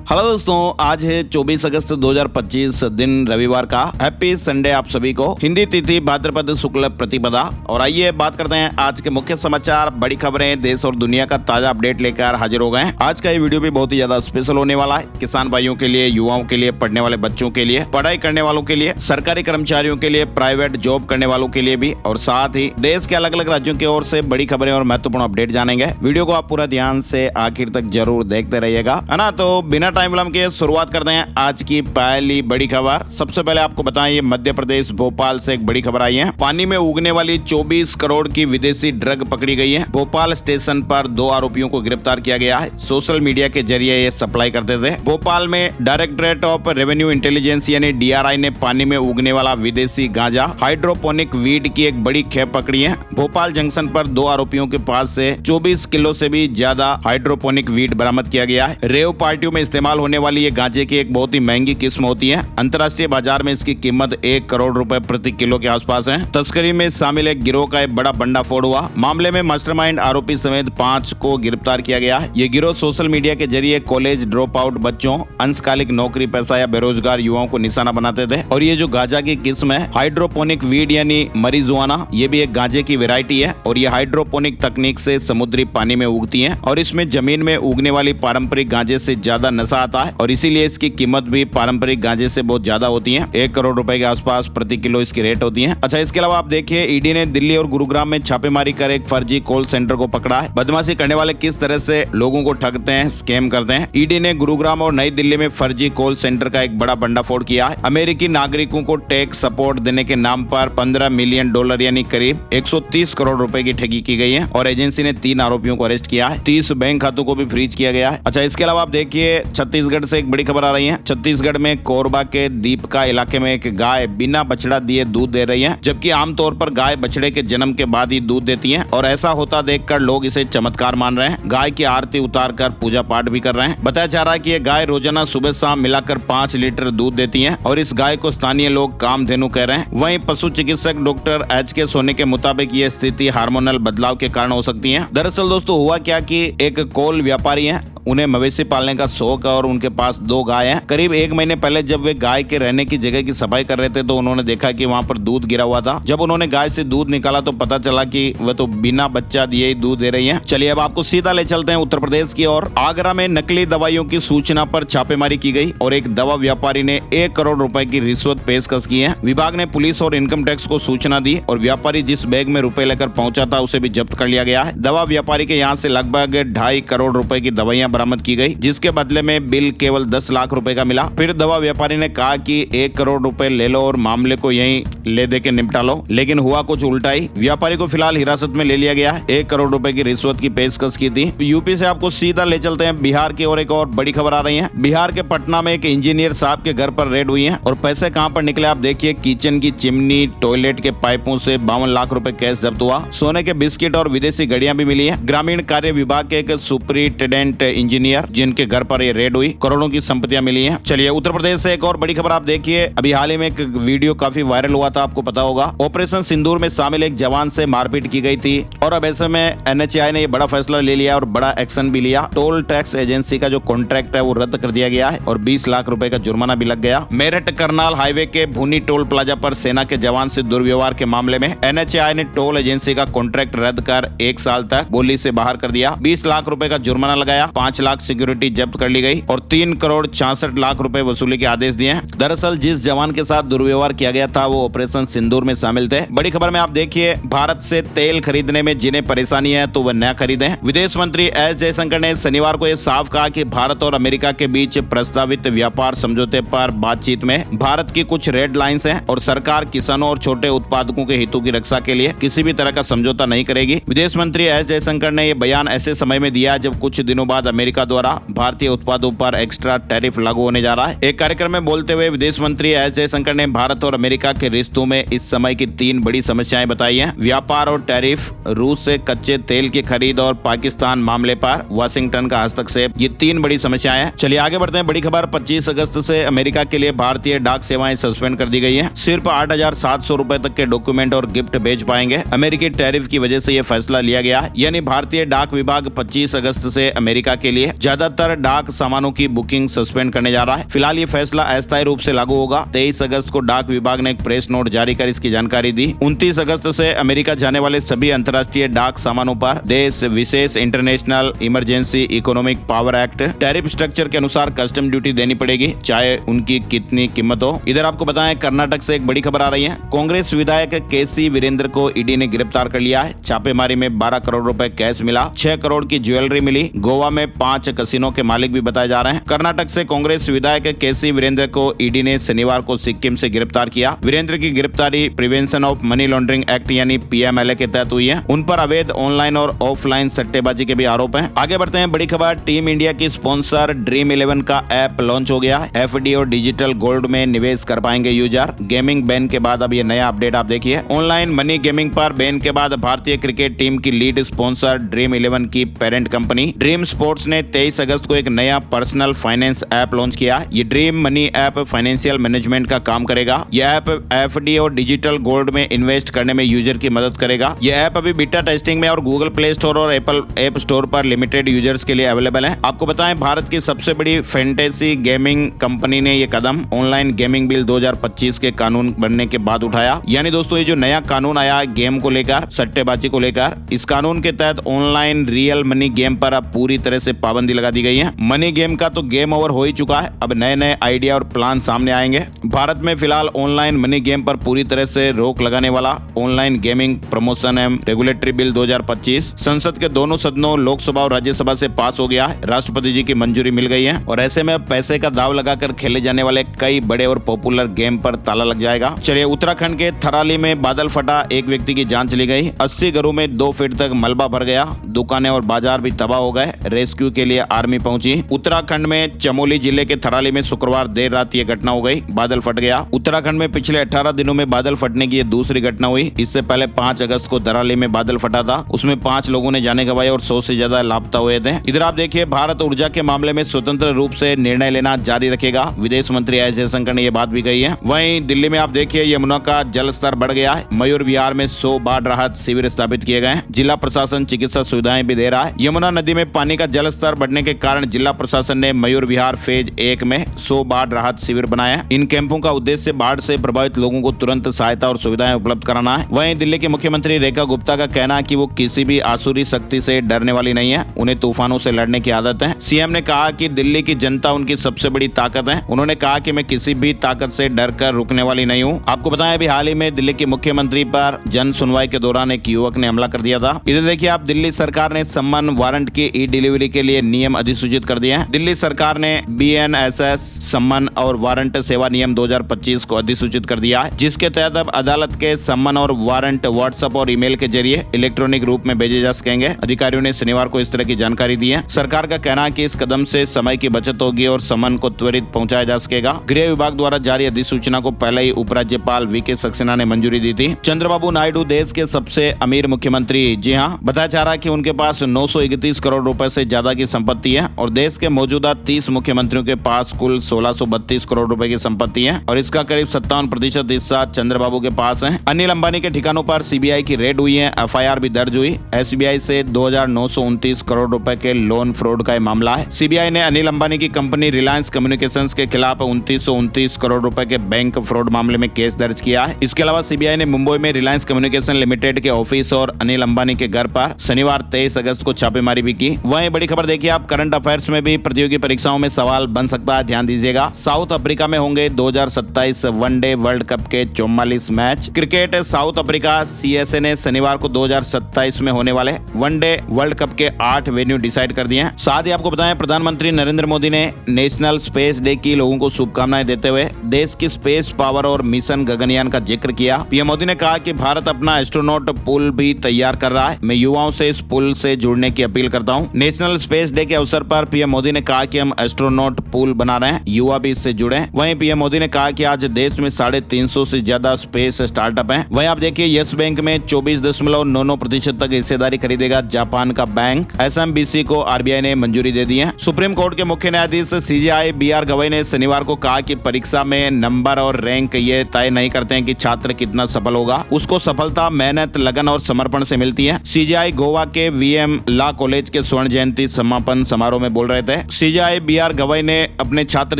Hello दोस्तों, आज है 24 अगस्त 2025 दिन रविवार का। हैप्पी संडे आप सभी को। हिंदी तिथि भाद्रपद शुक्ल प्रतिपदा। और आइए बात करते हैं आज के मुख्य समाचार, बड़ी खबरें, देश और दुनिया का ताजा अपडेट लेकर हाजिर हो गए हैं। आज का ये वीडियो भी बहुत ही ज्यादा स्पेशल होने वाला है। किसान भाइयों के लिए, युवाओं के लिए, पढ़ने वाले बच्चों के लिए, पढ़ाई करने वालों के लिए, सरकारी कर्मचारियों के लिए, प्राइवेट जॉब करने वालों के लिए भी, और साथ ही देश के अलग अलग राज्यों की ओर से बड़ी खबरें और महत्वपूर्ण अपडेट जानेंगे। वीडियो को आप पूरा ध्यान से आखिर तक जरूर देखते रहिएगा, है ना। तो बिना टाइम विलंब के शुरुआत करते हैं आज की पहली बड़ी खबर। सबसे पहले आपको बताएं, ये मध्य प्रदेश भोपाल से एक बड़ी खबर आई है। पानी में उगने वाली 24 करोड़ की विदेशी ड्रग पकड़ी गई है। भोपाल स्टेशन पर 2 आरोपियों को गिरफ्तार किया गया है। सोशल मीडिया के जरिए ये सप्लाई करते थे। भोपाल में डायरेक्टरेट ऑफ रेवेन्यू इंटेलिजेंस यानी DRI ने पानी में उगने वाला विदेशी गांजा हाइड्रोपोनिक वीड की एक बड़ी खेप पकड़ी है। भोपाल जंक्शन पर 2 आरोपियों के पास से 24 किलो से भी ज्यादा हाइड्रोपोनिक वीड बरामद किया गया है। रेव पार्टियों में इस्तेमाल होने वाली ये गांजे की एक बहुत ही महंगी किस्म होती है। अंतर्राष्ट्रीय बाजार में इसकी कीमत 1 करोड़ रुपए प्रति किलो के आसपास है। तस्करी में शामिल एक गिरोह का एक बड़ा भंडाफोड़ हुआ। मामले में मास्टरमाइंड आरोपी समेत 5 को गिरफ्तार किया गया है। ये गिरोह सोशल मीडिया के जरिए कॉलेज ड्रॉप आउट बच्चों, अंशकालिक नौकरी पेशा या बेरोजगार युवाओं को निशाना बनाते थे। और ये जो गांजा की किस्म है हाइड्रोपोनिक वीड यानी मरीजुआना, ये भी एक गांजे की वैरायटी है। और ये हाइड्रोपोनिक तकनीक से समुद्री पानी में उगती है। और इसमें जमीन में उगने वाली पारंपरिक गांजे से ज्यादा नशा आता है। और इसीलिए इसकी कीमत भी पारंपरिक गांजे से बहुत ज्यादा होती है। 1 करोड़ रुपए के आसपास प्रति किलो इसकी रेट होती है। अच्छा, इसके अलावा आप देखिए, ईडी ने दिल्ली और गुरुग्राम में छापेमारी कर एक फर्जी कॉल सेंटर को पकड़ा है। बदमाशी करने वाले किस तरह से लोगों को ठगते हैं, स्कैम करते हैं। ईडी ने गुरुग्राम और नई दिल्ली में फर्जी कॉल सेंटर का एक बड़ा भंडाफोड़ किया है। अमेरिकी नागरिकों को टैक्स सपोर्ट देने के नाम पर $15 मिलियन यानी करीब 130 करोड़ रुपए की ठगी की गई है। और एजेंसी ने 3 आरोपियों को अरेस्ट किया है। 30 बैंक खातों को भी फ्रीज किया गया है। अच्छा, इसके अलावा आप देखिए, छत्तीसगढ़ से एक बड़ी खबर आ रही है। छत्तीसगढ़ में कोरबा के दीपका इलाके में एक गाय बिना बछड़ा दिए दूध दे रही है। जबकि आमतौर पर गाय बछड़े के जन्म के बाद ही दूध देती है। और ऐसा होता देखकर लोग इसे चमत्कार मान रहे हैं। गाय की आरती उतार कर पूजा पाठ भी कर रहे हैं। बताया जा रहा है कि ये गाय रोजाना सुबह शाम मिलाकर 5 लीटर दूध देती है। और इस गाय को स्थानीय लोग कामधेनु कह रहे हैं। वहीं पशु चिकित्सक डॉक्टर HK सोनी के मुताबिक ये स्थिति हार्मोनल बदलाव के कारण हो सकती है। दरअसल दोस्तों हुआ क्या कि एक कोल व्यापारी है, उन्हें मवेशी पालने का शौक है और उनके पास 2 गाय हैं। करीब 1 महीने पहले जब वे गाय के रहने की जगह की सफाई कर रहे थे तो उन्होंने देखा कि वहां पर दूध गिरा हुआ था। जब उन्होंने गाय से दूध निकाला तो पता चला कि वह तो बिना बच्चा दिए ही दूध दे रही है। चलिए अब आपको सीधा ले चलते हैं उत्तर प्रदेश की ओर। आगरा में नकली दवाइयों की सूचना पर छापेमारी की गई और एक दवा व्यापारी ने 1 करोड़ रुपए की रिश्वत पेशकश की है। विभाग ने पुलिस और इनकम टैक्स को सूचना दी और व्यापारी जिस बैग में रुपए लेकर पहुंचा था उसे भी जब्त कर लिया गया है। दवा व्यापारी के यहाँ से लगभग 2.5 करोड़ रुपए की दवाइयां बरामद की गई, जिसके बदले में बिल केवल 10 लाख रुपए का मिला। फिर दवा व्यापारी ने कहा कि 1 करोड़ रुपए ले लो और मामले को यहीं ले दे के निपटा लो, लेकिन हुआ कुछ उल्टा ही। व्यापारी को फिलहाल हिरासत में ले लिया गया है। 1 करोड़ रुपए की रिश्वत की पेशकश की थी। यूपी से आपको सीधा ले चलते हैं बिहार की ओर। एक और बड़ी खबर आ रही है। बिहार के पटना में एक इंजीनियर साहब के घर पर रेड हुई है और पैसे कहां पर निकले आप देखिए। किचन की चिमनी, टॉयलेट के पाइपों से 52 लाख रुपए कैश जब्त हुआ। सोने के बिस्किट और विदेशी घड़ियां भी मिली है। ग्रामीण कार्य विभाग के एक सुपरिटेंडेंट इंजीनियर जिनके घर पर ये रेड हुई, करोड़ों की संपत्तियां मिली हैं। चलिए उत्तर प्रदेश से एक और बड़ी खबर आप देखिए। अभी हाल ही में एक वीडियो काफी वायरल हुआ था, आपको पता होगा। ऑपरेशन सिंदूर में शामिल एक जवान से मारपीट की गई थी और अब ऐसे में NHAI ने ये बड़ा फैसला ले लिया और बड़ा एक्शन भी लिया। टोल टैक्स एजेंसी का जो कॉन्ट्रैक्ट है वो रद्द कर दिया गया है और 20 लाख रुपए का जुर्माना भी लग गया। मेरठ करनाल हाईवे के भूनी टोल प्लाजा पर सेना के जवान से दुर्व्यवहार के मामले में NHAI ने टोल एजेंसी का कॉन्ट्रैक्ट रद्द कर 1 साल तक बोली से बाहर कर दिया। 20 लाख रुपए का जुर्माना लगाया, 5 लाख सिक्योरिटी जब्त कर ली गई और 3 करोड़ 66 लाख रुपए वसूली के आदेश दिए हैं। दरअसल जिस जवान के साथ दुर्व्यवहार किया गया था वो ऑपरेशन सिंदूर में शामिल थे। बड़ी खबर में आप देखिए, भारत से तेल खरीदने में जिन्हें परेशानी है तो वह न खरीदें। विदेश मंत्री एस जयशंकर ने शनिवार को यह साफ कहा कि भारत और अमेरिका के बीच प्रस्तावित व्यापार समझौते पर बातचीत में भारत की कुछ रेड लाइंस हैं और सरकार किसानों और छोटे उत्पादकों के हितों की रक्षा के लिए किसी भी तरह का समझौता नहीं करेगी। विदेश मंत्री एस जयशंकर ने यह बयान ऐसे समय में दिया जब कुछ दिनों बाद अमेरिका द्वारा भारतीय उत्पादों पर एक्स्ट्रा टैरिफ लागू होने जा रहा है। एक कार्यक्रम में बोलते हुए विदेश मंत्री एस जयशंकर ने भारत और अमेरिका के रिश्तों में इस समय की 3 बड़ी समस्याएं बताई हैं। व्यापार और टैरिफ, रूस से कच्चे तेल की खरीद और पाकिस्तान मामले पर वाशिंगटन का हस्तक्षेप, ये 3 बड़ी समस्याएं हैं। चलिए आगे बढ़ते हैं। बड़ी खबर, 25 अगस्त से अमेरिका के लिए भारतीय डाक सेवाएं सस्पेंड कर दी गई है। सिर्फ 8,700 रुपए तक के डॉक्यूमेंट और गिफ्ट भेज पाएंगे। अमेरिकी टैरिफ की वजह से यह फैसला लिया गया है। यानी भारतीय डाक विभाग 25 अगस्त से अमेरिका के लिए ज्यादातर डाक सामान सामानों की बुकिंग सस्पेंड करने जा रहा है। फिलहाल ये फैसला अस्थायी रूप से लागू होगा। 23 अगस्त को डाक विभाग ने एक प्रेस नोट जारी कर इसकी जानकारी दी। 29 अगस्त से अमेरिका जाने वाले सभी अंतर्राष्ट्रीय डाक सामानों पर देश विशेष international emergency economic power act tariff structure के अनुसार कस्टम ड्यूटी देनी पड़ेगी, चाहे उनकी कितनी कीमत हो। इधर आपको बताएं, कर्नाटक से एक बड़ी खबर आ रही है। कांग्रेस विधायक केसी वीरेंद्र को ईडी ने गिरफ्तार कर लिया है। छापेमारी में 12 करोड़ रुपए कैश मिला, 6 करोड़ की ज्वेलरी मिली। गोवा में 5 कसिनो के मालिक भी बताए जा रहे हैं। कर्नाटक से कांग्रेस विधायक केसी वीरेंद्र को ईडी ने शनिवार को सिक्किम से गिरफ्तार किया। वीरेंद्र की गिरफ्तारी prevention of money laundering act यानी पीएमएलए के तहत हुई है। उन पर अवैध ऑनलाइन और ऑफलाइन सट्टेबाजी के भी आरोप हैं। आगे बढ़ते हैं, बड़ी खबर, टीम इंडिया की स्पॉन्सर ड्रीम 11 का ऐप लॉन्च हो गया। एफडी और डिजिटल गोल्ड में निवेश कर पाएंगे यूजर। गेमिंग बैन के बाद अब ये नया अपडेट आप देखिए। ऑनलाइन मनी गेमिंग पर बैन के बाद भारतीय क्रिकेट टीम की लीड स्पॉन्सर ड्रीम 11 की पेरेंट कंपनी ड्रीम स्पोर्ट्स ने 23 अगस्त को एक नया पर्सनल फाइनेंस ऐप लॉन्च किया। ये dream money app financial management का काम करेगा। यह ऐप एफडी और डिजिटल गोल्ड में इन्वेस्ट करने में यूजर की मदद करेगा। यह ऐप अभी बीटा टेस्टिंग में और गूगल प्ले स्टोर और एप्पल ऐप स्टोर पर लिमिटेड यूजर्स के लिए अवेलेबल है। आपको बताएं, भारत की सबसे बड़ी फैंटेसी गेमिंग कंपनी ने यह कदम ऑनलाइन गेमिंग बिल 2025 के कानून बनने के बाद उठाया। यानी दोस्तों, ये जो नया कानून आया गेम को लेकर, सट्टेबाजी को लेकर, इस कानून के तहत ऑनलाइन रियल मनी गेम पर अब पूरी तरह से पाबंदी लगा दी गई है। मनी गेम का तो गेम ओवर हो ही चुका है, अब नए नए आइडिया और प्लान सामने आएंगे। भारत में फिलहाल ऑनलाइन मनी गेम पर पूरी तरह से रोक लगाने वाला ऑनलाइन गेमिंग प्रमोशन एवं रेगुलेटरी बिल 2025 संसद के दोनों सदनों लोकसभा और राज्यसभा से पास हो गया है। राष्ट्रपति जी की मंजूरी मिल गई है और ऐसे में अब पैसे का दाव लगाकर खेले जाने वाले कई बड़े और पॉपुलर गेम पर ताला लग जाएगा। चलिए, उत्तराखंड के थराली में बादल फटा, एक व्यक्ति की जान चली गई। 80 घरों में 2 फीट तक मलबा भर गया। दुकानें और बाजार भी तबाह हो गए। रेस्क्यू के लिए आर्मी पहुंची। उत्तराखंड में चमोली जिले के थराली में शुक्रवार देर रात ये घटना हो गई, बादल फट गया। उत्तराखंड में पिछले 18 दिनों में बादल फटने की ये दूसरी घटना हुई। इससे पहले 5 अगस्त को थराली में बादल फटा था, उसमें 5 लोगों ने जाने गंवाई और 100 से ज्यादा लापता हुए थे। इधर आप देखिए, भारत ऊर्जा के मामले में स्वतंत्र रूप से निर्णय लेना जारी रखेगा। विदेश मंत्री एस जयशंकर ने यह बात भी कही है। वहीं दिल्ली में आप देखिए, यमुना का जल स्तर बढ़ गया है। मयूर विहार में 100 बाढ़ राहत शिविर स्थापित किए गए हैं। जिला प्रशासन चिकित्सा सुविधाएं भी दे रहा है। यमुना नदी में पानी का जल स्तर बढ़ने के कारण जिला प्रशासन ने मयूर विहार फेज 1 में 100 बाढ़ राहत शिविर बनाया। इन कैंपों का उद्देश्य बाढ़ से प्रभावित लोगों को तुरंत सहायता और सुविधाएं उपलब्ध कराना है। वहीं दिल्ली के मुख्यमंत्री रेखा गुप्ता का कहना है कि वो किसी भी आसुरी शक्ति से डरने वाली नहीं है, उन्हें तूफानों से लड़ने की आदत है। सीएम ने कहा कि दिल्ली की जनता उनकी सबसे बड़ी ताकत है। उन्होंने कहा कि मैं किसी भी ताकत से डर कर रुकने वाली नहीं हूँ। आपको बताएं, अभी हाल ही में दिल्ली के मुख्यमंत्री पर जन सुनवाई के दौरान एक युवक ने हमला कर दिया था। इधर देखिए आप, दिल्ली सरकार ने सम्मन वारंट की ई डिलीवरी के लिए नियम अधिसूचित कर दिए हैं। दिल्ली सरकार ने BNSS सम्मन और वारंट सेवा नियम 2025 को अधिसूचित कर दिया है, जिसके तहत अब अदालत के सम्मन और वारंट व्हाट्सएप और ईमेल के जरिए इलेक्ट्रॉनिक रूप में भेजे जा सकेंगे। अधिकारियों ने शनिवार को इस तरह की जानकारी दी है। सरकार का कहना है कि इस कदम से समय की बचत होगी और सम्मन को त्वरित पहुंचाया जा सकेगा। गृह विभाग द्वारा जारी अधिसूचना को पहले ही उपराज्यपाल VK सक्सेना ने मंजूरी दी थी। चंद्रबाबू नायडू देश के सबसे अमीर मुख्यमंत्री, जी हां, बताया जा रहा है कि उनके पास 931 करोड़ रुपए से ज्यादा की संपत्ति है और देश के मौजूदा 30 मुख्यमंत्रियों के पास कुल 1632 करोड़ रुपए की संपत्ति है और इसका करीब 57% हिस्सा चंद्रबाबू के पास है। अनिल अंबानी के ठिकानों पर CBI की रेड हुई है। FIR भी दर्ज हुई। SBI से 2929 करोड़ रुपए के लोन फ्रॉड का मामला है। CBI ने अनिल अंबानी की कंपनी रिलायंस कम्युनिकेशंस के खिलाफ 2929 करोड़ रुपए के बैंक फ्रॉड मामले में केस दर्ज किया है। इसके अलावा CBI ने मुंबई में रिलायंस कम्युनिकेशन लिमिटेड के ऑफिस और अनिल अंबानी के घर पर शनिवार 23 अगस्त को छापेमारी भी की। वहीं बड़ी खबर देखिए आप, करंट अफेयर्स में भी प्रतियोगी परीक्षाओं में सवाल बन सकता है, ध्यान दीजिएगा। साउथ अफ्रीका में होंगे 2027 वनडे वर्ल्ड कप के 44 match. Cricket, south Africa CSA ने शनिवार को 2027 में होने वाले वनडे वर्ल्ड कप के 8 वेन्यू डिसाइड कर दिए हैं। साथ ही आपको बताएं, प्रधानमंत्री नरेंद्र मोदी ने नेशनल स्पेस डे की लोगों को शुभकामनाएं देते हुए देश की स्पेस पावर और मिशन गगनयान का जिक्र किया। पीएम मोदी ने कहा कि भारत अपना एस्ट्रोनॉट पुल भी तैयार कर रहा है। मैं युवाओं से इस पुल से जुड़ने की अपील करता हूं। नेशनल स्पेस डे के अवसर पर पीएम मोदी ने कहा कि हम एस्ट्रोनॉट पुल बना रहे हैं, युवा भी इससे जुड़े। वहीं पीएम मोदी ने कहा कि आज देश में 350 से ज्यादा स्पेस स्टार्टअप हैं। वहीं आप देखिए, यस बैंक में 24.99% तक हिस्सेदारी खरीदेगा जापान का बैंक। SMBC को RBI ने मंजूरी दे दी है। सुप्रीम कोर्ट के मुख्य न्यायाधीश CJI BR गवई ने शनिवार को कहा कि परीक्षा में नंबर और रैंक ये तय नहीं करते हैं कि छात्र कितना सफल होगा, उसको सफलता मेहनत, लगन और समर्पण से मिलती है। CJI गोवा के VM लॉ कॉलेज के स्वर्ण जयंती समापन समारोह में बोल रहे थे। है। CJI B R. गवई ने अपने छात्र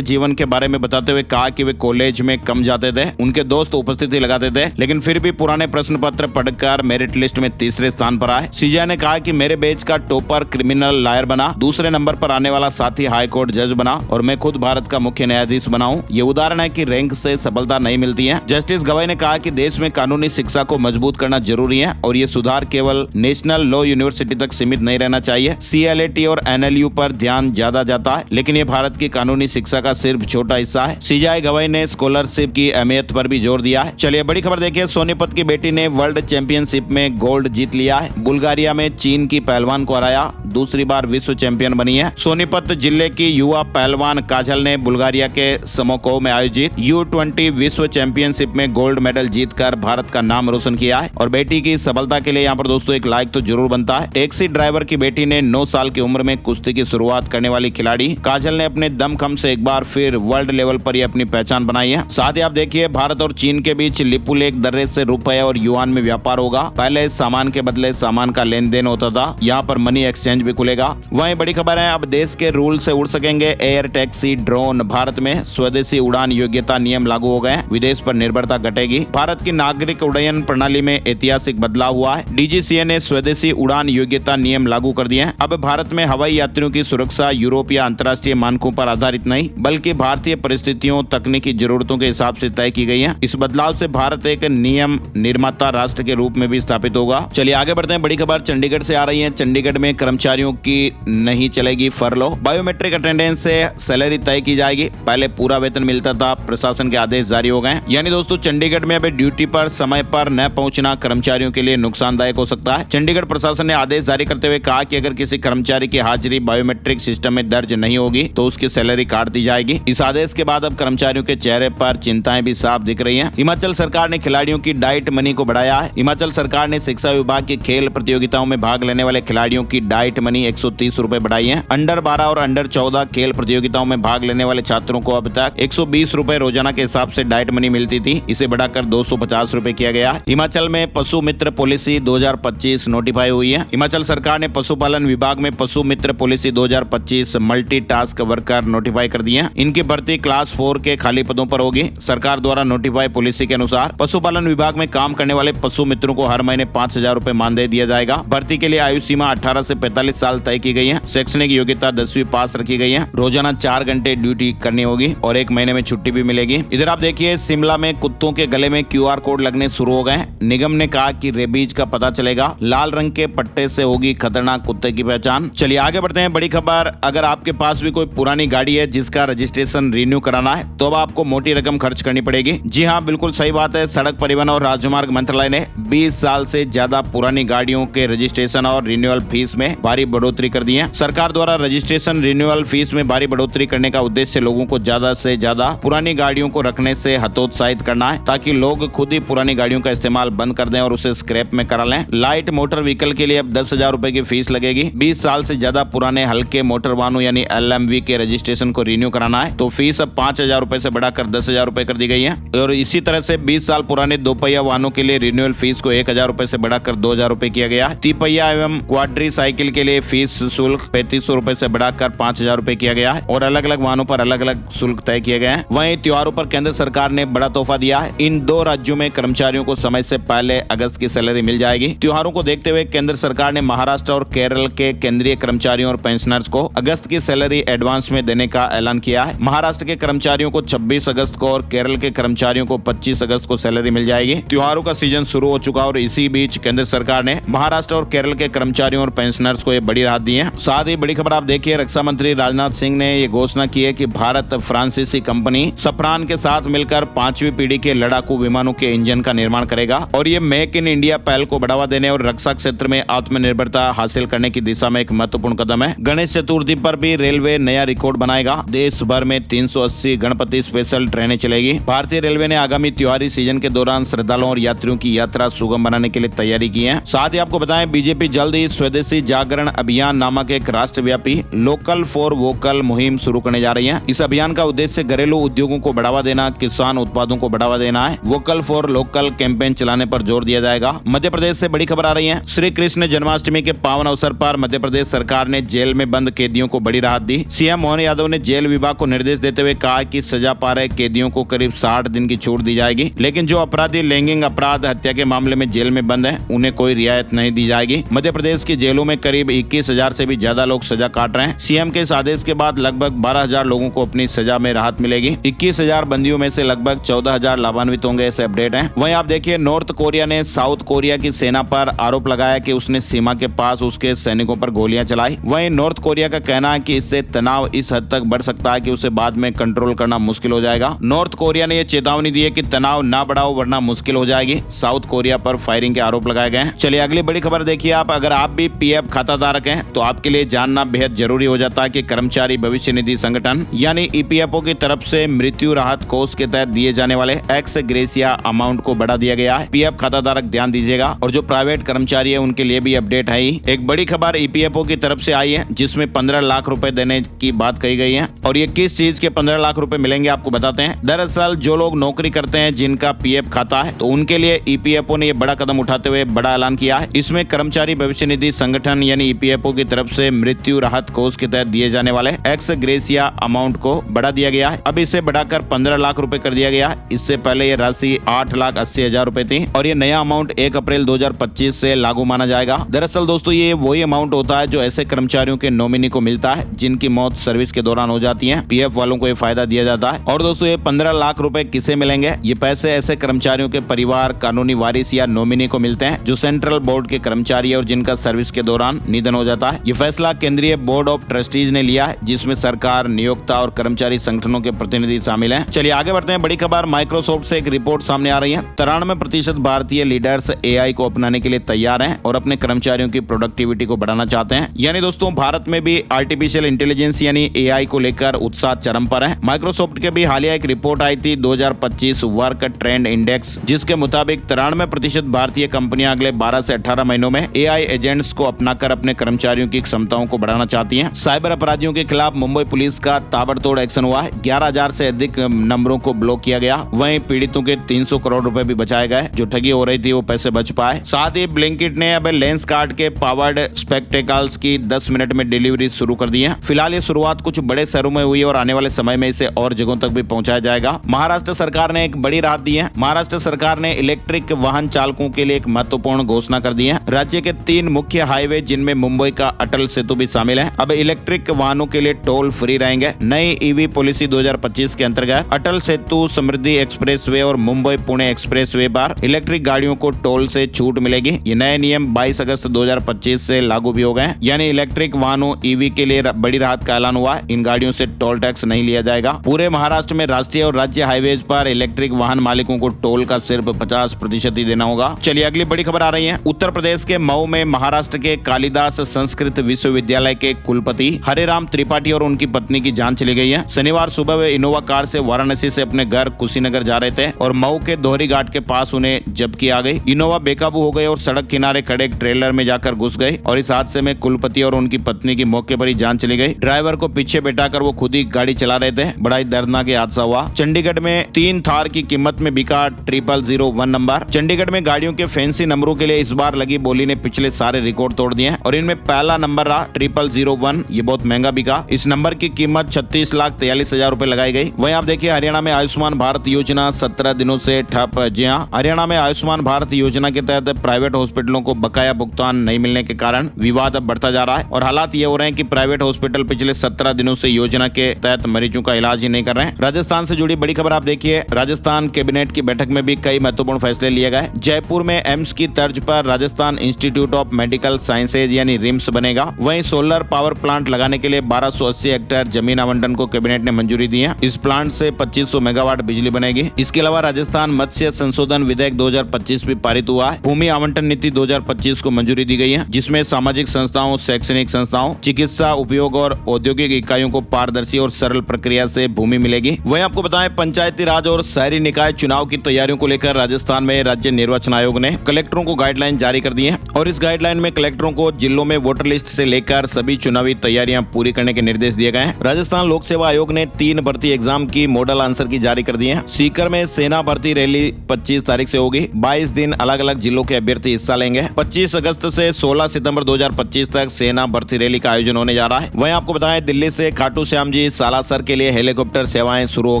जीवन के बारे में बताते हुए कहा कि वे कॉलेज में कम जाते थे, उनके दोस्त उपस्थिति लगाते थे, लेकिन फिर भी पुराने प्रश्न पत्र पढ़कर मेरिट लिस्ट में तीसरे स्थान पर आए। सीजेआई ने कहा कि मेरे बैच का टॉपर क्रिमिनल लॉयर बना, दूसरे नंबर पर आने वाला साथी हाई कोर्ट जज बना और मैं खुद भारत का मुख्य न्यायाधीश बना हूं। ये उदाहरण है कि रैंक से सफलता नहीं मिलती है। जस्टिस गवई ने कहा कि देश में कानूनी शिक्षा को मजबूत करना जरूरी है और ये सुधार केवल नेशनल लॉ यूनिवर्सिटी तक सीमित नहीं रहना चाहिए। CLAT और NLU पर ध्यान ज्यादा जाता है, लेकिन ये भारत की कानूनी शिक्षा का सिर्फ छोटा हिस्सा है। सीजेआई गवई ने स्कॉलरशिप की अहमियत पर भी जोर दिया है। चलिए बड़ी खबर देखिए, सोनीपत की बेटी ने वर्ल्ड चैंपियनशिप में गोल्ड जीत लिया है। बुल्गारिया में चीन की पहलवान को हराया, दूसरी बार विश्व चैंपियन बनी है। सोनीपत जिले की युवा पहलवान काजल ने बुल्गारिया के समोको में आयोजित U20 विश्व चैंपियनशिप में गोल्ड मेडल जीतकर भारत का नाम रोशन किया है और बेटी की सफलता के लिए यहाँ पर दोस्तों एक लाइक तो जरूर बनता है। टैक्सी ड्राइवर की बेटी ने 9 साल की उम्र में कुश्ती की शुरुआत करने वाली खिलाड़ी काजल ने अपने दमखम से एक बार फिर वर्ल्ड लेवल पर ही अपनी पहचान बनाई है। साथ ही आप देखिए, भारत और चीन के बीच लिपुलेख दर्रे से रुपए और युआन में व्यापार होगा। पहले सामान के बदले सामान का लेन देन होता था, यहाँ पर मनी एक्सचेंज भी खुलेगा। वहीं बड़ी खबर है, अब देश के रूल से उड़ सकेंगे एयर टैक्सी ड्रोन। भारत में स्वदेशी उड़ान योग्यता नियम लागू हो गए, विदेश पर निर्भरता घटेगी। भारत की नागरिक उड्डयन प्रणाली में ऐतिहासिक बदलाव हुआ है। DGCA ने स्वदेशी उड़ान योग्यता नियम लागू कर दिए हैं। अब भारत में हवाई यात्रियों की सुरक्षा यूरोप या अंतर्राष्ट्रीय मानकों पर आधारित नहीं, बल्कि भारतीय परिस्थितियों तकनीकी जरूरतों के हिसाब से तय की गई है। इस बदलाव से भारत एक नियम निर्माता राष्ट्र के रूप में भी स्थापित होगा। चलिए आगे बढ़ते हैं, बड़ी खबर चंडीगढ़ से आ रही है। चंडीगढ़ में कर्मचारियों की नहीं चलेगी फरलो, बायोमेट्रिक अटेंडेंस से सैलरी तय की जाएगी। पहले पूरा वेतन मिलता था, प्रशासन के आदेश जारी हो गए। यानी दोस्तों चंडीगढ़ में अब ड्यूटी पर समय पर न पहुंचना कर्मचारियों के लिए नुकसानदायक हो सकता है। चंडीगढ़ प्रशासन ने आदेश जारी करते हुए कहा कि अगर किसी कर्मचारी की हाजिरी बायोमेट्रिक सिस्टम में दर्ज नहीं होगी तो उसकी सैलरी काट दी जाएगी। इस आदेश के बाद अब कर्मचारियों के चेहरे पर चिंताएं भी साफ दिख रही हैं। हिमाचल सरकार ने खिलाड़ियों की डाइट मनी को बढ़ाया है। हिमाचल सरकार ने शिक्षा विभाग की खेल प्रतियोगिताओं में भाग लेने वाले खिलाड़ियों की डाइट मनी 130 रुपए बढ़ाई है। अंडर 12 और अंडर 14 खेल प्रतियोगिताओं में भाग लेने वाले छात्रों को अब तक 120 रुपए रोजाना के हिसाब से डाइट मनी मिलती थी, इसे बढ़ाकर 250 रुपए किया गया। हिमाचल में पशु मित्र पॉलिसी 2025 नोटिफाई हुई है। हिमाचल सरकार ने पशुपालन विभाग में पशु मित्र policy 2025 multi task worker notify कर दी है। इनकी भर्ती क्लास 4 के खाली पदों पर होगी। सरकार द्वारा नोटिफाई पॉलिसी के अनुसार पशुपालन विभाग में काम करने वाले पशु मित्रों को हर महीने 5,000 रुपए मानदेय दिया जाएगा। भर्ती के लिए आयु सीमा 18 से 45 साल तय की गई है। शैक्षणिक योग्यता 10वीं पास रखी गई है। रोजाना 4 घंटे ड्यूटी करनी होगी और 1 महीने में छुट्टी भी मिलेगी। इधर आप देखिए, शिमला में कुत्तों के गले में QR कोड लगने शुरू हो गए। निगम ने कहा कि रेबीज का पता चलेगा, लाल रंग के पट्टे से होगी खतरनाक कुत्ते की पहचान। चलिए आगे बढ़ते हैं, बड़ी खबर, अगर आपके पास भी कोई पुरानी गाड़ी है जिसका रजिस्ट्रेशन रिन्यू कराना है तो अब आपको मोटी रकम खर्च करनी पड़ेगी। जी हाँ, बिल्कुल सही बात है। सड़क परिवहन और राजमार्ग मंत्रालय ने 20 साल से ज्यादा पुरानी गाड़ियों के रजिस्ट्रेशन और रिन्यूअल फीस में भारी बढ़ोतरी कर दी है। सरकार द्वारा रजिस्ट्रेशन रिन्यूअल फीस में भारी बढ़ोतरी करने का उद्देश्य लोगों को ज्यादा से ज्यादा पुरानी गाड़ियों को रखने से हतोत्साहित करना है, ताकि लोग खुद ही पुरानी गाड़ियों का इस्तेमाल बंद कर दें और उसे स्क्रैप में करा लें। लाइट मोटर व्हीकल के लिए अब 10,000 रुपए की फीस लगेगी। 20 साल से ज्यादा पुराने हल्के मोटर वाहनों यानी LMV के रजिस्ट्रेशन को रिन्यू कराना है तो फीस अब 5,000 रुपए से बढ़ाकर 10,000 रुपए कर दी गई है। और इसी तरह से 20 साल पुराने दोपहिया वाहनों के लिए रिन्यूअल फीस को 1,000 रुपए से बढ़ाकर 2,000 रुपए किया गया। तिपहिया एवं क्वाड्री साइकिल के लिए फीस शुल्क 3,500 रुपए से बढ़ाकर 5,000 रुपए किया गया है और अलग अलग वाहनों पर अलग अलग शुल्क तय किए गए हैं। वहीं त्योहारों पर केंद्र सरकार ने बड़ा तोहफा दिया है। इन 2 राज्यों में कर्मचारियों को समय से पहले अगस्त की सैलरी मिल जाएगी। त्योहारों को देखते हुए केंद्र सरकार ने महाराष्ट्र और केरल के केंद्रीय कर्मचारियों और पेंशनर्स को अगस्त की सैलरी एडवांस में देने का ऐलान किया है। महाराष्ट्र के कर्मचारियों को 26 अगस्त को और केरल के कर्मचारियों को 25 अगस्त को सैलरी मिल जाएगी। त्योहारों का सीजन शुरू हो चुका और इसी बीच केंद्र सरकार ने महाराष्ट्र और केरल के कर्मचारियों और पेंशनर्स को ये बड़ी राहत दी है। साथ ही बड़ी खबर आप देखिए, रक्षा मंत्री राजनाथ सिंह ने ये घोषणा की है कि भारत फ्रांसीसी कंपनी सफ्रान के साथ मिलकर 5वीं पीढ़ी के लड़ाकू विमानों के इंजन का निर्माण करेगा और ये मेक इन इंडिया पहल को बढ़ावा देने और रक्षा क्षेत्र में आत्मनिर्भरता हासिल करने की दिशा में एक महत्वपूर्ण कदम है। गणेश चतुर्थी पर भी रेलवे नया रिकॉर्ड बनाएगा। देश भर में 380 गणपति स्पेशल ट्रेनें चलेगी। भारतीय रेलवे ने आगामी त्योहारी सीजन के दौरान श्रद्धालुओं और यात्रियों की यात्रा सुगम बनाने के लिए तैयारी की है। साथ ही आपको बताएं, बीजेपी जल्द ही स्वदेशी जागरण अभियान नामक एक राष्ट्रव्यापी लोकल फॉर वोकल मुहिम शुरू करने जा रही है। इस अभियान का उद्देश्य घरेलू उद्योगों को बढ़ावा देना, किसान उत्पादों को बढ़ावा देना है। वोकल फॉर लोकल कैंपेन चलाने पर जोर दिया जाएगा। मध्य प्रदेश से बड़ी खबर आ रही है। श्री कृष्ण जन्माष्टमी के पावन अवसर पर मध्य प्रदेश सरकार ने जेल में बंद कैदियों को बड़ी राहत दी। सीएम मोहन यादव ने जेल विभाग को निर्देश देते हुए कहा कि सजा पा रहे कैदियों को करीब 60 दिन की छूट दी जाएगी, लेकिन जो अपराधी लैंगिक अपराध, हत्या के मामले में जेल में बंद हैं, उन्हें कोई रियायत नहीं दी जाएगी। मध्य प्रदेश की जेलों में करीब 21,000 से भी ज्यादा लोग सजा काट रहे हैं। सीएम के इस आदेश के बाद लगभग 12,000 लोगों को अपनी सजा में राहत मिलेगी। 21,000 बंदियों में से लगभग 14,000 लाभान्वित होंगे, ऐसे अपडेट हैं। वहीं आप देखिए, नॉर्थ कोरिया ने साउथ कोरिया की सेना पर आरोप लगाया कि उसने सीमा के पास उसके सैनिकों पर गोलियां चलाई। वहीं नॉर्थ कोरिया का कहना है कि इससे तनाव इस हद तक बढ़ सकता है कि उसे बाद में कंट्रोल करना मुश्किल हो जाएगा। नॉर्थ कोरिया ने यह चेतावनी दी है कि तनाव ना बढ़ाओ वरना मुश्किल हो जाएगी। साउथ कोरिया पर फायरिंग के आरोप लगाए गए हैं। चलिए अगली बड़ी खबर देखिए आप। अगर आप भी पीएफ खाता धारक हैं तो आपके लिए जानना बेहद जरूरी हो जाता है कि कर्मचारी भविष्य निधि संगठन यानी ईपीएफओ की तरफ से मृत्यु राहत कोष के तहत दिए जाने वाले एक्स ग्रेसिया अमाउंट को बढ़ा दिया गया है। पीएफ खाता धारक ध्यान दीजिएगा, और जो प्राइवेट कर्मचारी है उनके लिए भी अपडेट है ही। एक बड़ी खबर ईपीएफओ की तरफ से आई है जिसमें 15 लाख रुपए देने की बात कही गई है, और ये किस चीज के 15 लाख रुपए मिलेंगे आपको बताते हैं। दरअसल जो लोग नौकरी करते हैं जिनका पीएफ खाता है तो उनके लिए ईपीएफओ ने ये बड़ा कदम उठाते हुए बड़ा ऐलान किया है। इसमें कर्मचारी भविष्य निधि संगठन यानी ईपीएफओ की तरफ से मृत्यु राहत कोष के तहत दिए जाने वाले एक्स ग्रेसिया अमाउंट को बढ़ा दिया गया है। अब इसे बढ़ाकर 15 लाख रुपए कर दिया गया है। इससे पहले ये राशि 8,80,000 रुपए थी, और ये नया अमाउंट 1 अप्रैल 2025 से लागू माना जाएगा। दरअसल दोस्तों, ये वही अमाउंट होता है जो ऐसे कर्मचारियों के नॉमिनी को मिलता है जिनकी मौत सर्विस के दौरान हो जाती है। पीएफ वालों को ये फायदा दिया जाता है। और दोस्तों, ये 15 लाख रुपए किसे मिलेंगे? ये पैसे ऐसे कर्मचारियों के परिवार, कानूनी वारिस या नॉमिनी को मिलते हैं जो सेंट्रल बोर्ड के कर्मचारी है और जिनका सर्विस के दौरान निधन हो जाता है। ये फैसला केंद्रीय बोर्ड ऑफ ट्रस्टीज ने लिया है जिसमें सरकार, नियोक्ता और कर्मचारी संगठनों के प्रतिनिधि शामिल हैं। चलिए आगे बढ़ते हैं। बड़ी खबर माइक्रोसॉफ्ट से एक रिपोर्ट सामने आ रही है। 93% भारतीय लीडर्स एआई को अपनाने के लिए तैयार हैं और अपने कर्मचारियों की प्रोडक्टिविटी को बढ़ाना चाहते हैं। यानी दोस्तों, भारत में भी आर्टिफिशियल इंटेलिजेंस यानी एआई को लेकर उत्साह चरम पर है। माइक्रोसॉफ्ट के भी हालिया एक रिपोर्ट आई थी 2025 वर्क ट्रेंड इंडेक्स, जिसके मुताबिक 93% भारतीय कंपनियां अगले 12 से 18 महीनों में एआई एजेंट्स को अपनाकर अपने कर्मचारियों की क्षमताओं को बढ़ाना चाहती हैं। साइबर अपराधियों के खिलाफ मुंबई पुलिस का ताबड़तोड़ एक्शन हुआ है। 11,000 से अधिक नंबरों को ब्लॉक किया गया। वहीं पीड़ितों के 300 करोड़ रुपए भी बचाए गए। जो ठगी हो रही थी वो पैसे बच पाए। साथ ही ब्लिंकिट ने अब लेंस कार्ड के पावर्ड स्पेक्टेकल्स की 10 मिनट में डिलीवरी शुरू कर दी है। फिलहाल ये शुरुआत कुछ बड़े शहरों में हुई है और आने वाले समय में इसे और जगहों तक भी पहुंचाया जाएगा। महाराष्ट्र सरकार ने एक बड़ी राहत दी है। महाराष्ट्र सरकार ने इलेक्ट्रिक वाहन चालकों के लिए एक महत्वपूर्ण घोषणा कर दी है। राज्य के 3 मुख्य हाईवे जिनमें मुंबई का अटल सेतु भी शामिल है, अब इलेक्ट्रिक वाहनों के लिए टोल फ्री रहेंगे। नई ईवी पॉलिसी 2025 के अंतर्गत अटल सेतु, समृद्धि एक्सप्रेसवे और मुंबई पुणे एक्सप्रेसवे पर इलेक्ट्रिक गाड़ियों को टोल से छूट मिलेगी। ये नए नियम 22 अगस्त 2025 से लागू भी हो गए। यानी इलेक्ट्रिक वाहनों ईवी के लिए बड़ी राहत का ऐलान हुआ है। इन गाड़ियों से टोल टैक्स नहीं लिया जाएगा। पूरे महाराष्ट्र में राष्ट्रीय और राज्य हाईवेज पर इलेक्ट्रिक वाहन मालिकों को टोल का सिर्फ 50% ही देना होगा। चलिए अगली बड़ी खबर आ रही है। उत्तर प्रदेश के मऊ में महाराष्ट्र के कालिदास संस्कृत विश्वविद्यालय के कुलपति हरेराम त्रिपाठी और उनकी पत्नी की जान चली गई है। शनिवार सुबह वे इनोवा कार से वाराणसी से अपने घर कुशीनगर जा रहे थे और मऊ के दोहरी घाट के पास उन्हें जब्ती आ गई। इनोवा बेकाबू हो गई और सड़क किनारे खड़े एक ट्रेलर में जाकर घुस गई, और इस हादसे में कुलपति और उनकी पत्नी की मौके पर ही जान चली गई। ड्राइवर को पीछे बैठाकर वो खुद ही गाड़ी चला रहे थे। बड़ा ही दर्दनाक हादसा हुआ। चंडीगढ़ में 3 थार की कीमत में बिका 0001 नंबर। चंडीगढ़ में गाड़ियों के फैंसी नंबरों के लिए इस बार लगी बोली ने पिछले सारे रिकॉर्ड तोड़ दिए और इनमें पहला नंबर रहा 0001। ये बहुत महंगा बिका। इस नंबर की कीमत 36,43,000 रुपए लगाई गई। वहीं आप देखिए, हरियाणा में आयुष्मान भारत योजना 17 दिनों से ठप। जी हाँ, हरियाणा में आयुष्मान भारत योजना के तहत प्राइवेट हॉस्पिटलों को बकाया भुगतान नहीं मिलने के कारण विवाद अब बढ़ता जा रहा है और हालात ये हो रहे हैं कि प्राइवेट हॉस्पिटल पिछले 17 दिनों से योजना के तहत मरीजों का इलाज ही नहीं कर रहे हैं। राजस्थान से जुड़ी बड़ी खबर आप देखिए। राजस्थान कैबिनेट की बैठक में भी कई महत्वपूर्ण फैसले लिए गए। जयपुर में एम्स की तर्ज पर Rajasthan institute of medical sciences यानी रिम्स बनेगा। वहीं सोलर पावर प्लांट लगाने के लिए 1280 हेक्टेयर जमीन आवंटन को कैबिनेट ने मंजूरी दी है। इस प्लांट से 2500 मेगावाट बिजली बनेगी। इसके अलावा राजस्थान मत्स्य संशोधन विधेयक 2025 भी पारित हुआ है। भूमि आवंटन नीति 2025 को मंजूरी दी गई है, जिसमें सामाजिक संस्थाओं, शैक्षणिक संस्थाओं, चिकित्सा उपयोग और औद्योगिक इकाइयों को पारदर्शी और सरल प्रक्रिया से भूमि मिलेगी। वहीं आपको बताएं, पंचायती राज और शहरी निकाय चुनाव की तैयारियों को लेकर राजस्थान में राज्य निर्वाचन आयोग ने कलेक्टरों को गाइडलाइन जारी कर दी है और इस गाइडलाइन में कलेक्टरों को जिलों में वोटर लिस्ट से लेकर सभी चुनावी तैयारियां पूरी करने के निर्देश दिए गए हैं। राजस्थान लोक सेवा आयोग ने 3 भर्ती एग्जाम की मॉडल आंसर की जारी कर दी है। सीकर में सेना भर्ती रैली 25 तारीख से होगी। 22 दिन अलग अलग जिलों के अभ्यर्थी हिस्सा लेंगे। 25 अगस्त से 16 सितंबर 2025 तक सेना भर्ती रैली का आयोजन होने जा जा रहा है। वहीं आपको बताएं दिल्ली से खाटू श्याम जी सालासर के लिए हेलीकॉप्टर सेवाएं शुरू हो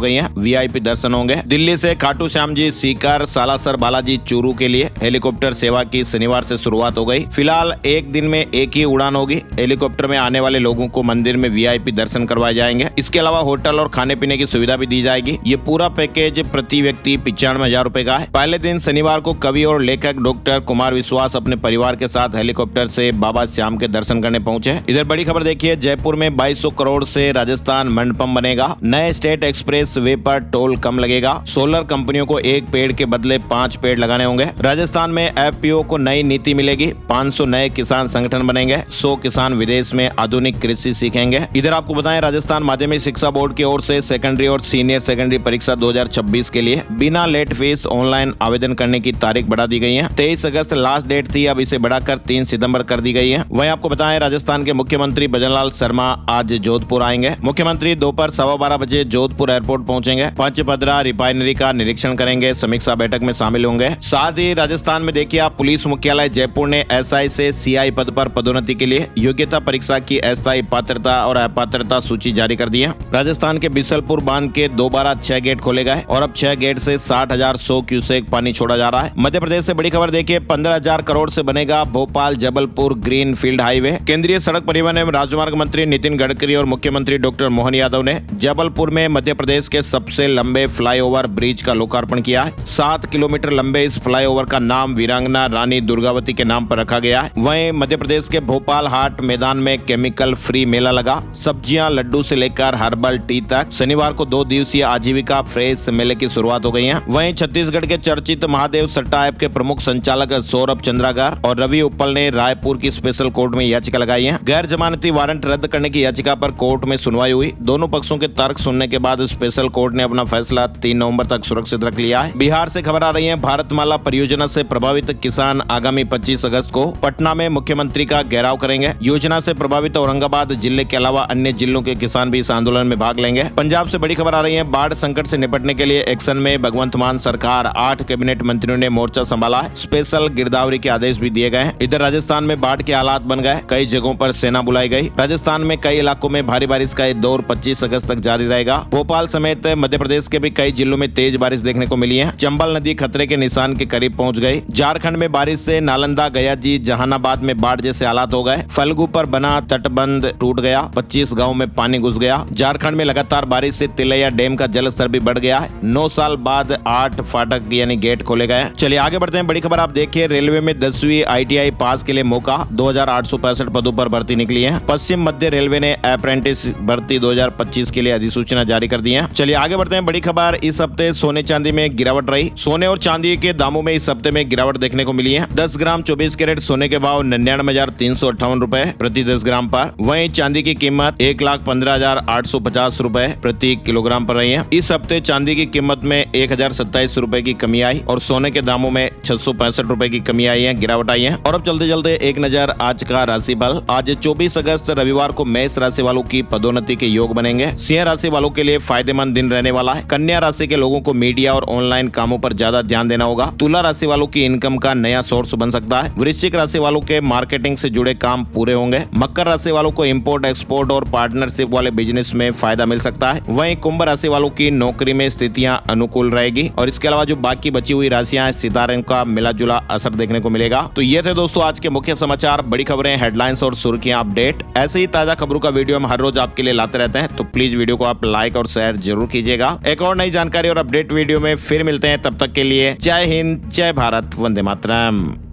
गई हैं। वीआईपी दर्शन होंगे। दिल्ली से खाटू श्याम जी सीकर सालासर बालाजी चूरू के लिए हेलीकॉप्टर सेवा की शनिवार से शुरुआत हो गई। फिलहाल एक दिन में एक ही उड़ान होगी। हेलीकॉप्टर में आने वाले लोगों को मंदिर में वीआईपी दर्शन करवाए जाएंगे। इसके अलावा होटल और खाने पीने की सुविधा भी दी जाएगी। ये पूरा पैकेज प्रति व्यक्ति 95,000 रुपए का है। पहले दिन शनिवार को कवि और लेखक डॉक्टर कुमार विश्वास अपने परिवार के साथ हेलीकॉप्टर से बाबा श्याम के दर्शन करने पहुंचे। इधर बड़ी खबर देखिए, जयपुर में 2200 करोड़ से राजस्थान मंडपम बनेगा। नए स्टेट एक्सप्रेस वे पर टोल कम लगेगा। सोलर कंपनियों को एक पेड़ के बदले 5 पेड़ लगाने होंगे। राजस्थान में एफपीओ को नई नीति मिलेगी। 500 नए किसान संगठन बनेंगे। 100 किसान विदेश में आधुनिक कृषि सीखेंगे। इधर आपको बताएं राजस्थान माध्यमिक शिक्षा बोर्ड की ओर से सेकेंडरी और सीनियर सेकेंडरी परीक्षा 2026 के लिए बिना लेट फीस ऑनलाइन आवेदन करने की तारीख बढ़ा दी गई है। 23 अगस्त लास्ट डेट थी, अब इसे बढ़ाकर 3 सितंबर कर दी गई है। वहीं आपको बताएं राजस्थान के मुख्यमंत्री भजनलाल शर्मा आज जोधपुर आएंगे। मुख्यमंत्री दोपहर 12:15 बजे जोधपुर एयरपोर्ट पहुंचेंगे। पंचपदरा रिफाइनरी का निरीक्षण करेंगे। समीक्षा बैठक में शामिल होंगे। साथ ही राजस्थान में देखिए आप, पुलिस मुख्यालय जयपुर ने एसआई से सीआई पद पर पदोन्नति के लिए योग्यता परीक्षा की अस्थायी पात्रता और अपात्रता सूची जारी कर दी है। राजस्थान के बिसलपुर बांध के दोबारा 6 गेट खोले गए और अब 6 गेट से 60,100 क्यूसेक पानी छोड़ा जा रहा है। मध्य प्रदेश से बड़ी खबर देखिए, 15,000 करोड़ से बनेगा Bhopal Jabalpur green field highway. केंद्रीय सड़क परिवहन एवं राजमार्ग मंत्री नितिन गडकरी और मुख्यमंत्री डॉक्टर मोहन यादव ने जबलपुर में मध्य प्रदेश के सबसे लंबे फ्लाईओवर ब्रिज का लोकार्पण किया है। 7 किलोमीटर लंबे इस फ्लाईओवर का नाम वीरांगना रानी दुर्गावती के नाम पर रखा गया है। वहीं मध्य प्रदेश के भोपाल हाट मैदान में केमिकल फ्री मेला लगा। सब्जियां लड्डू से लेकर हर्बल टी तक शनिवार को 2 दिवसीय आजीविका फ्रेश मेले की शुरुआत हो गई है। वहीं छत्तीसगढ़ के चर्चित महादेव सट्टा ऐप के प्रमुख संचालक सौरभ चंद्राकर और रवि उप्पल ने रायपुर की स्पेशल कोर्ट में याचिका लगाई है। गैर जमानती वारंट रद्द करने की याचिका पर कोर्ट में सुनवाई हुई। दोनों पक्षों के तर्क सुनने के बाद स्पेशल कोर्ट ने अपना फैसला 3 नवंबर तक सुरक्षित रख लिया है। बिहार से खबर आ रही है, भारतमाला परियोजना से प्रभावित किसान आगामी 25 अगस्त को पटना में मुख्यमंत्री का घेराव करेंगे। योजना से प्रभावित औरंगाबाद जिले के अलावा अन्य जिलों के किसान भी इस आंदोलन में भाग लेंगे। पंजाब से बड़ी खबर आ रही है, बाढ़ संकट से निपटने के लिए एक्शन में भगवंत मान सरकार। 8 कैबिनेट मंत्रियों ने मोर्चा संभाला है। स्पेशल गिरदावरी के आदेश भी दिए गए हैं। इधर राजस्थान में बाढ़ के हालात बन गए। कई जगहों पर सेना बुलाई गई। राजस्थान में कई इलाकों में भारी बारिश का दौर 25 अगस्त तक जारी रहेगा। भोपाल समेत मध्य प्रदेश के भी कई जिलों में तेज बारिश देखने को मिली है। चंबल नदी खतरे के निशान के करीब पहुंच गई। झारखंड में बारिश से नालंदा, गयाजी, जहानाबाद में बाढ़ जैसे हालात हो गए। फल्गु पर बना तटबंध टूट गया। 25 गाँव में पानी घुस गया। झारखंड में लगातार बारिश से तिलैया डैम का जल स्तर भी बढ़ गया है। 9 साल बाद 8 फाटक यानी गेट खोले गए। चलिए आगे बढ़ते हैं। बड़ी खबर आप देखिए, रेलवे में 10वीं ITI पास के लिए मौका। 2865 पदों पर भर्ती निकली है। पश्चिम मध्य रेलवे ने अप्रेंटिस भर्ती 2025 के लिए अधिसूचना जारी कर दी है। चलिए आगे बढ़ते हैं। बड़ी खबर, इस हफ्ते सोने चांदी में गिरावट रही। सोने और चांदी के दामों में इस हफ्ते में गिरावट देखने को मिली है। 10 ग्राम 24 कैरेट सोने के भाव 99,358 रुपए प्रति 10 ग्राम पर। वहीं चांदी की कीमत 1,15,850 रुपए प्रति किलोग्राम पर रही है। इस हफ्ते चांदी की कीमत में 1,027 रुपए की कमी आई और सोने के दामों में 665 रुपए की कमी आई है, गिरावट आई है। और अब चलते चलते एक नजर आज का राशिफल। आज 24 अगस्त रविवार को मेष राशि वालों की पदोन्नति के योग बनेंगे। सिंह राशि वालों के लिए फायदेमंद दिन रहने वाला है। कन्या राशि के लोगों को मीडिया और ऑनलाइन कामों पर ज्यादा ध्यान देना होगा। तुला राशि वालों की इनकम का नया सोर्स बन सकता है। वृश्चिक राशि वालों के मार्केटिंग से जुड़े काम पूरे होंगे। मकर राशि वालों को इंपोर्ट एक्सपोर्ट और पार्टनरशिप वाले बिजनेस में फायदा मिल सकता है। वहीं कुंभ राशि वालों की नौकरी में स्थितियां अनुकूल रहेगी। और इसके अलावा जो बाकी बची हुई राशियां हैं, सितारों का मिला जुला असर देखने को मिलेगा। तो ये थे दोस्तों आज के मुख्य समाचार, बड़ी खबरें, हेडलाइंस और सुर्खियां, अपडेट। ऐसे ही ताजा खबरों का वीडियो हम हर रोज आपके लिए लाते रहते हैं, तो प्लीज वीडियो को आप लाइक और शेयर जरूर कीजिएगा। एक और नई जानकारी और अपडेट वीडियो में फिर मिलते हैं, तब तक के लिए जय हिंद, जय भारत, वंदे मातरम।